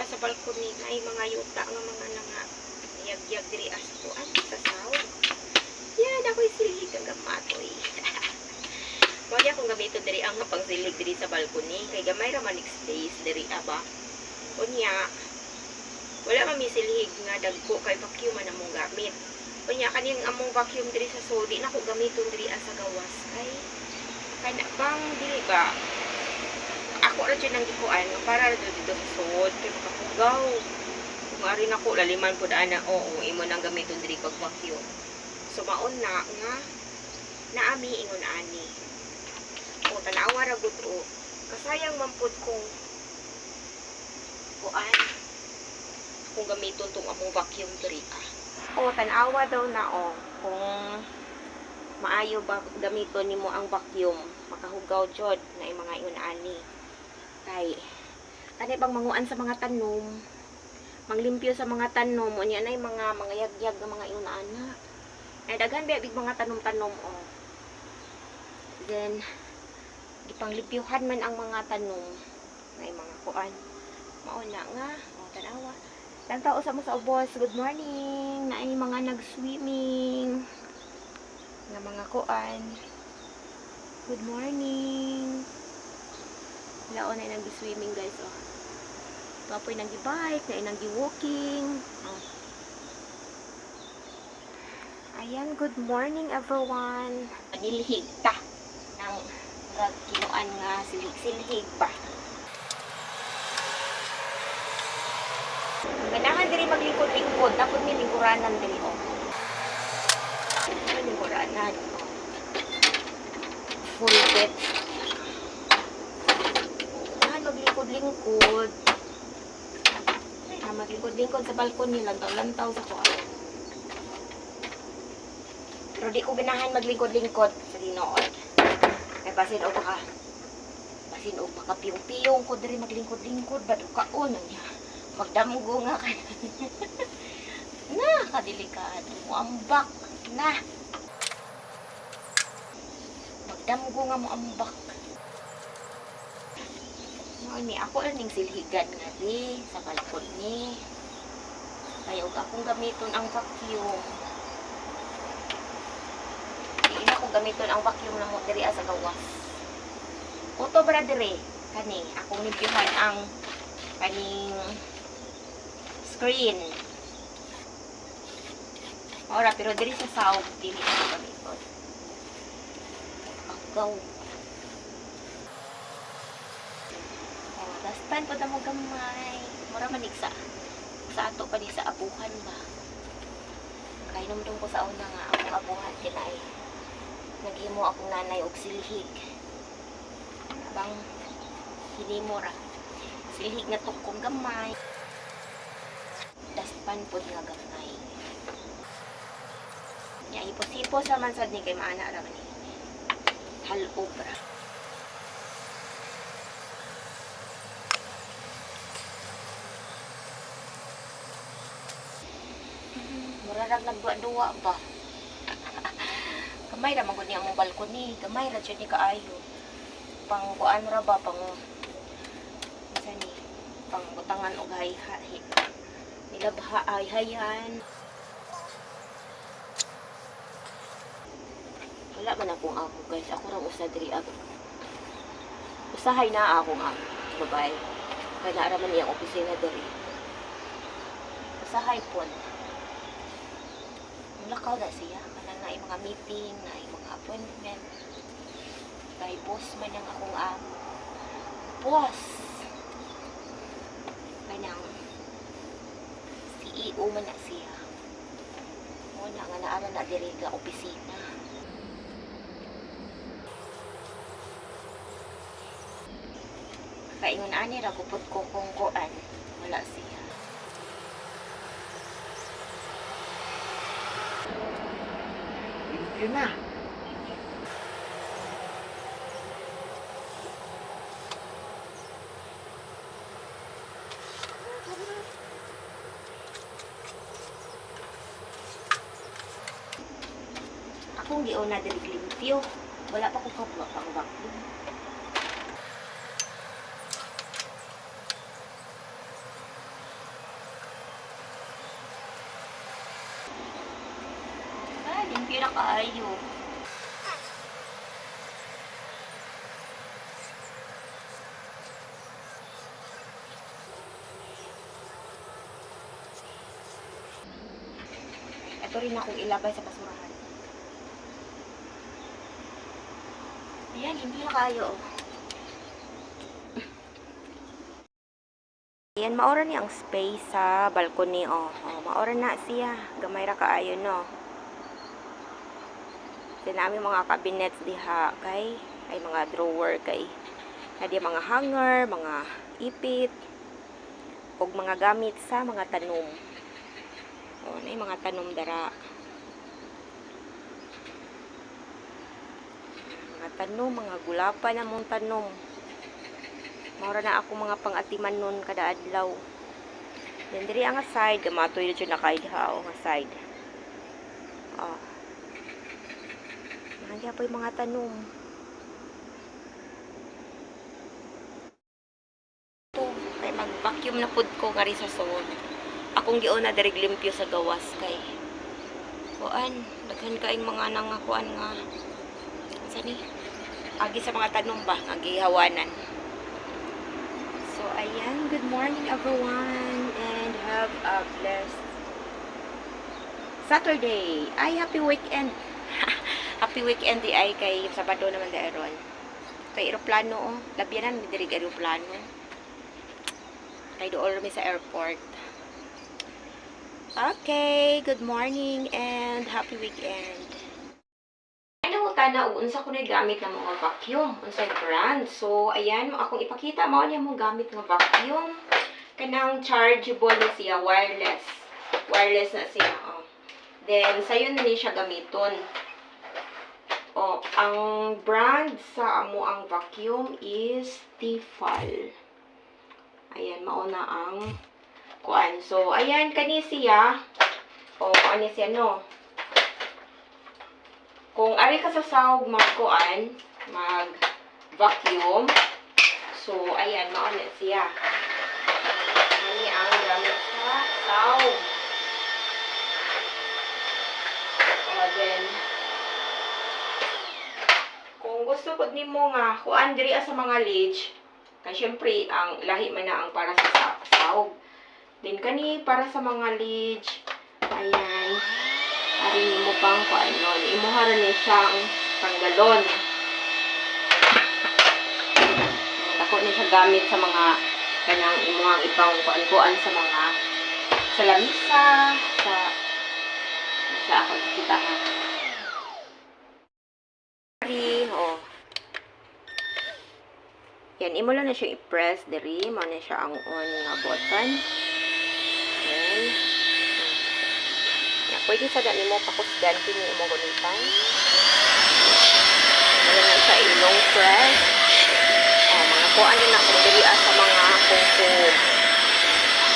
sa balkoni na ay mga yuta nga mga nga yag-yag diri as kuan sa sahod. Yan ako'y silig ang gamatoy. Wala akong gamiton diri ang pangsilig diri sa balkoni kay gamay ra man space diri aba. Unya wala man misilhig nga dagko kay vacuum man among gamit. Unya kaning among vacuum diri sa sodi na ko gamiton diri sa gawas kay kana bang dili ba ako ra dyan ang gikuan para ra dito sa sod kay makapugaw. Kung ari na ko laliman pud ana oo imo nang gamiton diri pag vacuum. So maon na nga naami ingon ani. O tanawa ra gud o kasayang man pud kung kuan kung gamiton tong among vacuum diri O tanawa daw na o kung maayo ba gamiton nimo ang vacuum makahugaw jud na mga ingon ani. Kay ani bang manguan sa mga tanom manglimpyo sa mga tanom unya nay mga yagyag nga mga inana ay daghan ba big mga tanom-tanom o then gipanglimpyuhan man ang mga tanom nay mga kuan mao na nga o tanawa lang tao sa mo sa ubos good morning na ay mga nag-swimming nga mga kuan good morning laon ay nag-swimming guys oh. Papoy nag-bike, na nag-walking. Oh. Ayan, good morning everyone. Nilhig ta ng kinuan nga silhig pa. Ganahan diri maglingkod-lingkod, dapat may lingkuranan diri oh. Lingkuranan. Oh. Full bed. Maglingkod-lingkod. Maglingkod-lingkod sa balkon nila, lantaw-lantaw sa kuan. Pero di ko ganahan maglingkod-lingkod sa dinood. Kaya basin o baka piyong-piyong ko diri maglingkod-lingkod, ba't o kaon niya. Magdamgo nga ka. Na, kadelikado. Muambak. Na. Magdamgo nga muambak. Ni ako ning silhigan nga di sa balkon ni kaya og akong gamiton ang vacuum di na ko gamiton ang vacuum na mo diri sa gawas auto bra diri kani akong limpyuhan ang kaning screen ora pero diri sa sahog dili na ko gamiton agaw. Dastan pa mo gamay. Mura manig sa ato pa di sa abuhan ba. Kaya naman ko sa una nga akong abuhan kinay. Naghimo akong nanay og silhig. Bang hinimo ra. Silhig nga tukong gamay. Dastan pod nga gamay. Ya ipos-ipos naman sad ni kay maana ra man ni. Halobra. Murarag nagduwa-duwa ba? Gamay ra magud niya mong balkoni, gamay ra jud ni kaayo. Pang kuan ra ba pang ni pang butangan og hayhay. Nilabha hayhayan. Wala man akong amo guys, ako ra usa diri ako. Usahay na akong amo, babay. Kaya naara man iyang opisina diri. Usahay pod. Lakaw na siya. Kanang na mga meeting, na mga appointment. Kay boss man ang akong amo. Boss! Kanang CEO man na siya. Muna nga naara na diri ka opisina. Kaya ingon ani ra gupot ko kung kuan. Wala siya. Yun na. Akong giuna diri limpyo. Wala pa ko kapwa pang vacuum. limpyo na kaayo. Ito rin akong ilagay sa basurahan. Ayan, limpyo na kaayo. Ayan, maora niya ang space sa balcony, oh. Oh, maora na siya. Gamay ra kaayo, no. Namin mga cabinets diha, kay ay mga drawer kay. Nadi mga hanger, mga ipit, ug mga gamit sa mga tanom. Oh, na mga tanom dara. Mga tanom, mga gulapa na mong tanom. Maura na ako mga pang-atiman nun kada adlaw. Then diri ang side, gamatoy na siya nakaidha o nga side. Oh. Nandiyan po yung mga tanom. Ito, kay mag-vacuum na pud ko nga rin sa soul. Akong gion na diri limpyo sa gawas kay. Kuan, daghan kaing mga nangakuan nga. Sa ni? Agi sa mga tanom ba, nga gihawanan. So, ayan. Good morning, everyone. And have a blessed Saturday. Ay, happy weekend. Happy weekend di ay kay Sabado naman di aron. Kay aeroplano, oh. Labyanan, may dirig aeroplano. Kay doon kami sa airport. Okay. Good morning and happy weekend. Na unsa ko na gamit ng mga vacuum unsay brand. So ayan mo akong ipakita mao niya mo gamit ng vacuum kanang chargeable na siya, wireless na siya, oh. Then sayon na ni siya gamiton, oh. Ang brand sa amo ang vacuum is Tefal. Ayan mao na ang kuan. So ayan kani siya, oh, ani siya, no. Kung ari ka sa sahog magkuan, mag-vacuum. So, ayan, mauna siya. Ani ang gamit sa sahog. Then, kung gusto ko nimo nga, kuan diri sa mga ledge, kaya syempre, ang lahi man na ang para sa sahog. Then, kani para sa mga ledge, ayan, ari mo pang kuanon, imuhara ni siyang tanggalon. Ako ni siya gamit sa mga kanang imuhang ipang kuan-kuan sa mga sa lamisa, sa ako nakita ha. Ari, oh. Yan, imo lang na siya i-press diri, mo na siya ang on nga button. Then, pwede sa dani mo pakusgan kini mo gunitan. Ayan na siya ilong press. Oh, mga kuan din ako diri sa mga kungkong.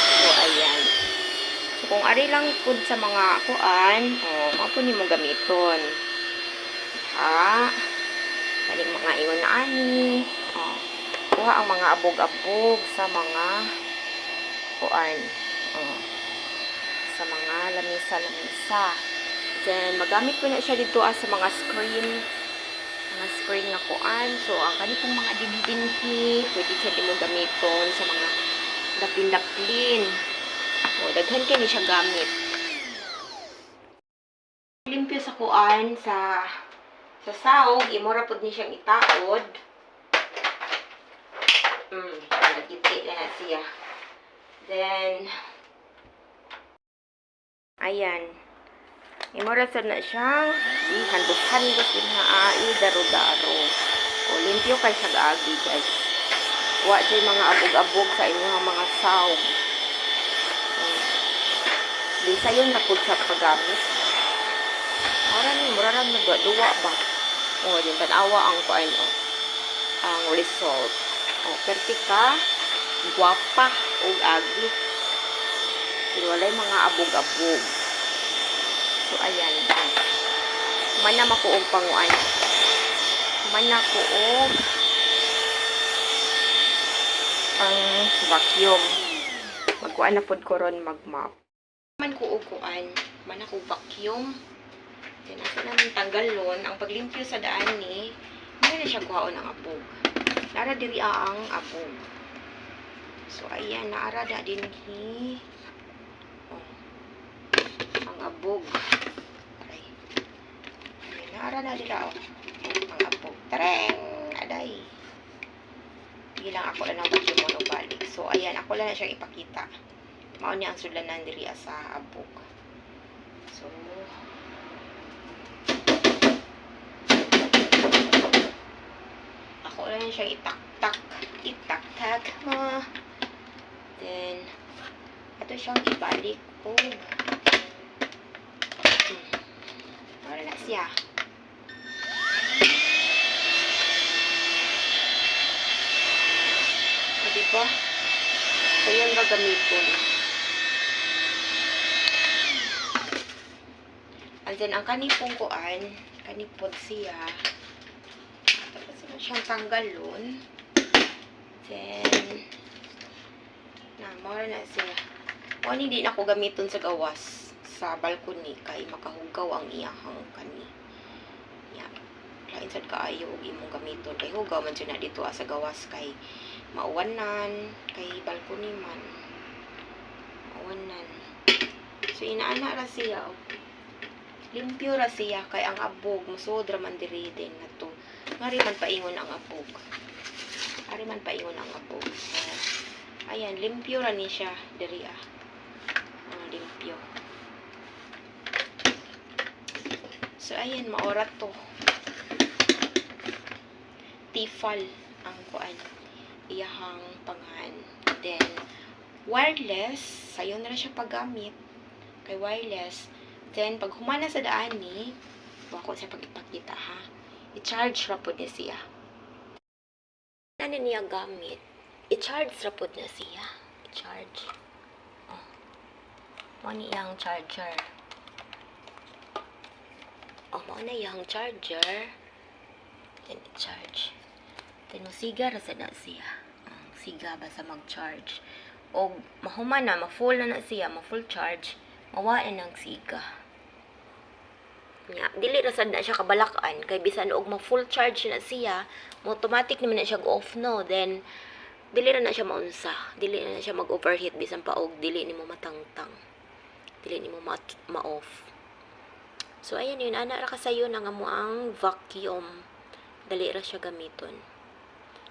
So ayan. So kung ari lang pud sa mga kuan, oh, mao pud nimo gamiton. Ha. Kaning mga ingon na ani. Oh. Kuha ang mga abog-abog sa mga kuan. Oh. Sa mga lamisa. Then, magamit ko na siya dito sa mga screen nga kuan. So, ang kanitong mga dinhi-dinhi, pwede siya din mo gamiton sa mga daplin-daplin. O, daghan kayo siya gamit. Limpyo sa kuan, sa sahog, imura po din siyang itaod. Nagkiti na siya. Then, ayan. Imorasad na siyang handus-handus din na daro-daro. O, limpyo kay siya gaagi, guys. Wa dyan mga abog-abog sa inyong mga sahog. Di sayon na po sa paggamit. Muraran na duwa ba? O, din tanawa ang kuan, o. Ang result. O, pertika, guwapa, o agi. Walay mga abog-abog. So, ayan. Mana makuog panguan. Mana kuog ang vacuum. Magkuan na pod ko ron mag-mop. Man kuog kuan. Mana ko vacuum. Then, ako namin tanggalon. Ang paglimpyo sa daan ni, hindi na siya kuhaon ang apog. Nara diri ang apog. So, ayan, naarada din ni ang abog. Aray. Ayan, naarada dira ang apog. Tareng! Aday. Gilang ako lang ang vacuum mo balik. So, ayan, ako lang na siyang ipakita. Mao niya ang sudlanan diri sa abog. So, ako lang siyang itak-tak mo. Then, ito siyang ibalik. Wala na siya. O, diba? So, yan gagamitin. And then, ang kanipong kuan, kanipod siya. Tapos na siyang tanggalon. Then, mawala na siya. O, hindi na ako gamiton sa gawas sa balcony kay makahugaw ang iyahang kani. Yan. Lain sad kaayo og imong gamiton kay hugaw man siya na dito sa gawas kay mauwanan, kay balcony man. Mauwanan. So, inaana ra siya. Limpyo ra siya kay ang abog musodra man diri din na to. Ngari man paingon ang abog. Ngari man paingon ang abog. So, ayan, limpyo ra ni siya diri limpyo. So, ayan, maorat to. Tifal ang kuan. Iyahang pangan. Then, wireless. Sayo na siya paggamit. Kay wireless. Then, pag humana sa daan ni, wako siya pag-ipakita ha. I-charge ra po niya siya. Ano niya gamit? I-charge ra po niya siya. I-charge. Oh. Mo niyang charger. Oh, mo na yung charger. Then, i-charge. Then, musiga ra sa na siya. Siga ba sa mag-charge. O, mahuman na, ma-full na siya, ma-full charge. Mawain ng siga. Nya, dili ra sad na siya kabalakan kay bisan og ma-full charge na siya, automatic naman na siya off no. Then dili ra na siya maunsa, dili na siya mag-overheat bisan pa og dili nimo matangtang. Dili nimo ma-off. So ayan yun, ana ra kasayo na nga mo ang vacuum. Dali ra siya gamiton.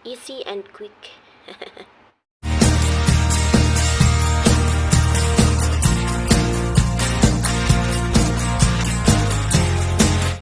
Easy and quick.